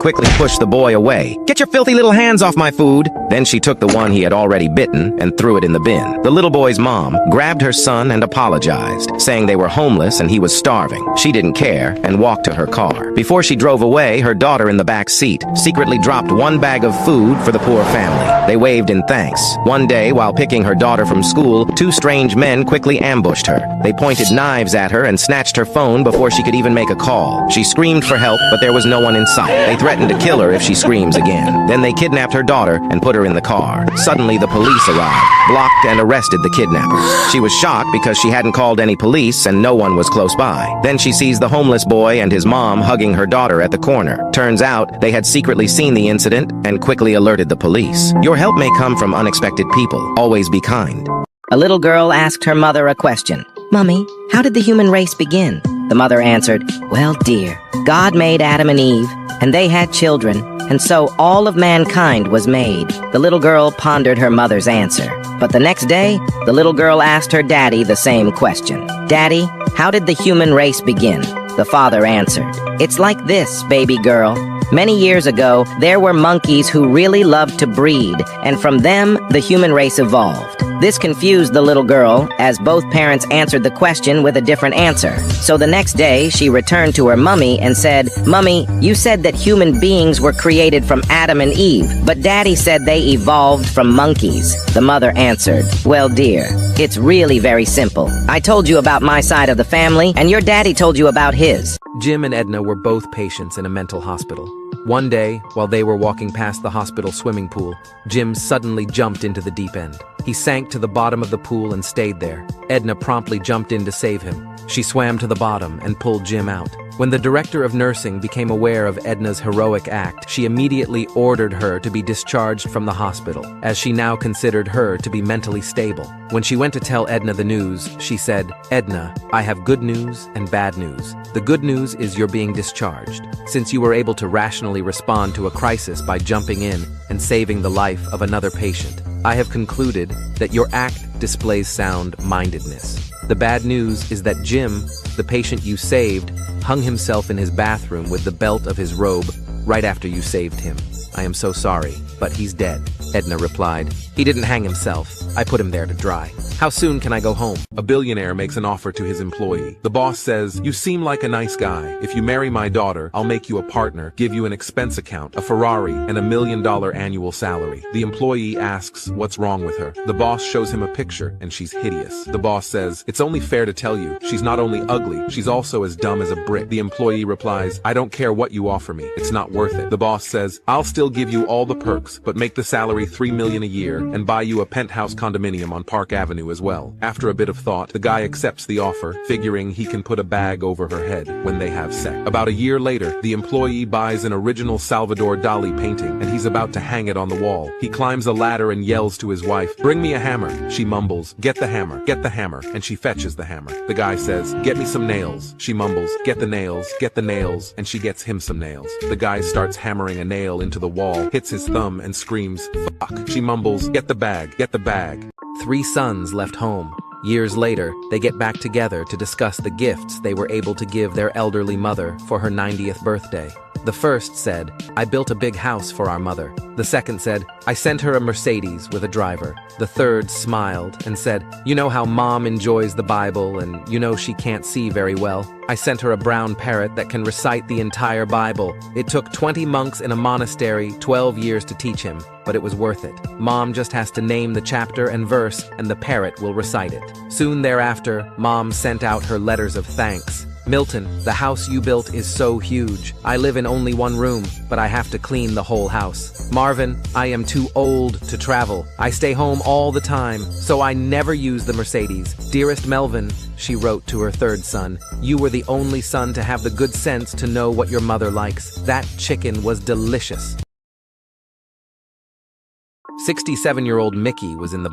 quickly pushed the boy away. "Get your filthy little hands off my food!" Then she took the one he had already bitten and threw it in the bin. The little boy's mom grabbed her son and apologized, saying they were homeless and he was starving. She didn't care and walked to her car. Before she drove away, her daughter in the back seat secretly dropped one bag of food for the poor family. They waved in thanks. One day, while picking her daughter from school, two strange men quickly ambushed her. They pointed knives at her and snatched her phone before she could even make a call. She screamed for help, but there was no one in sight. They threatened to kill her if she screams again. Then they kidnapped her daughter and put her in the car. Suddenly, the police arrived, blocked and arrested the kidnappers. She was shocked because she hadn't called any police and no one was close by. Then she sees the homeless boy and his mom hugging her daughter at the corner. Turns out, they had secretly seen the incident and quickly alerted the police. Your help may come from unexpected people. Always be kind. A little girl asked her mother a question. "Mommy, how did the human race begin?" The mother answered, "Well, dear, God made Adam and Eve, and they had children, and so all of mankind was made." The little girl pondered her mother's answer. But the next day, the little girl asked her daddy the same question. "Daddy, how did the human race begin?" The father answered, "It's like this, baby girl. Many years ago, there were monkeys who really loved to breed, and from them, the human race evolved." This confused the little girl, as both parents answered the question with a different answer. So the next day, she returned to her mummy and said, "Mummy, you said that human beings were created from Adam and Eve, but Daddy said they evolved from monkeys." The mother answered, "Well, dear, it's really very simple. I told you about my side of the family, and your daddy told you about his." Jim and Edna were both patients in a mental hospital. One day, while they were walking past the hospital swimming pool, Jim suddenly jumped into the deep end. He sank to the bottom of the pool and stayed there. Edna promptly jumped in to save him. She swam to the bottom and pulled Jim out. When the director of nursing became aware of Edna's heroic act, she immediately ordered her to be discharged from the hospital, as she now considered her to be mentally stable. When she went to tell Edna the news, she said, "Edna, I have good news and bad news. The good news is you're being discharged, since you were able to rationally respond to a crisis by jumping in and saving the life of another patient. I have concluded that your act displays sound-mindedness. The bad news is that Jim, the patient you saved, hung himself in his bathroom with the belt of his robe right after you saved him. I am so sorry, but he's dead." Edna replied, "He didn't hang himself. I put him there to dry. How soon can I go home?" A billionaire makes an offer to his employee. The boss says, "You seem like a nice guy. If you marry my daughter, I'll make you a partner, give you an expense account, a Ferrari, and $1 million annual salary." The employee asks what's wrong with her. The boss shows him a picture, and she's hideous. The boss says, "It's only fair to tell you, she's not only ugly, she's also as dumb as a brick." The employee replies, "I don't care what you offer me. It's not worth it." The boss says, "I'll still give you all the perks, but make the salary $3 million a year and buy you a penthouse condominium on Park Avenue as well." After a bit of thought, the guy accepts the offer, figuring he can put a bag over her head when they have sex. About a year later, the employee buys an original Salvador Dali painting, and he's about to hang it on the wall. He climbs a ladder and yells to his wife, "Bring me a hammer." She mumbles, "Get the hammer, get the hammer," and she fetches the hammer. The guy says, "Get me some nails." She mumbles, "Get the nails," and she gets him some nails. The guy starts hammering a nail into the wall, hits his thumb, and screams, "Fuck." She mumbles, "Get the bag, get the bag." 3 sons left home. Years later, they get back together to discuss the gifts they were able to give their elderly mother for her 90th birthday. The first said, "I built a big house for our mother." The second said, "I sent her a Mercedes with a driver." The third smiled and said, "You know how Mom enjoys the Bible and you know she can't see very well. I sent her a brown parrot that can recite the entire Bible. It took 20 monks in a monastery 12 years to teach him, but it was worth it. Mom just has to name the chapter and verse and the parrot will recite it." Soon thereafter, Mom sent out her letters of thanks. "Milton, the house you built is so huge. I live in only one room, but I have to clean the whole house. Marvin, I am too old to travel. I stay home all the time, so I never use the Mercedes. Dearest Melvin," she wrote to her third son, "you were the only son to have the good sense to know what your mother likes. That chicken was delicious." 67-year-old Mickey was in the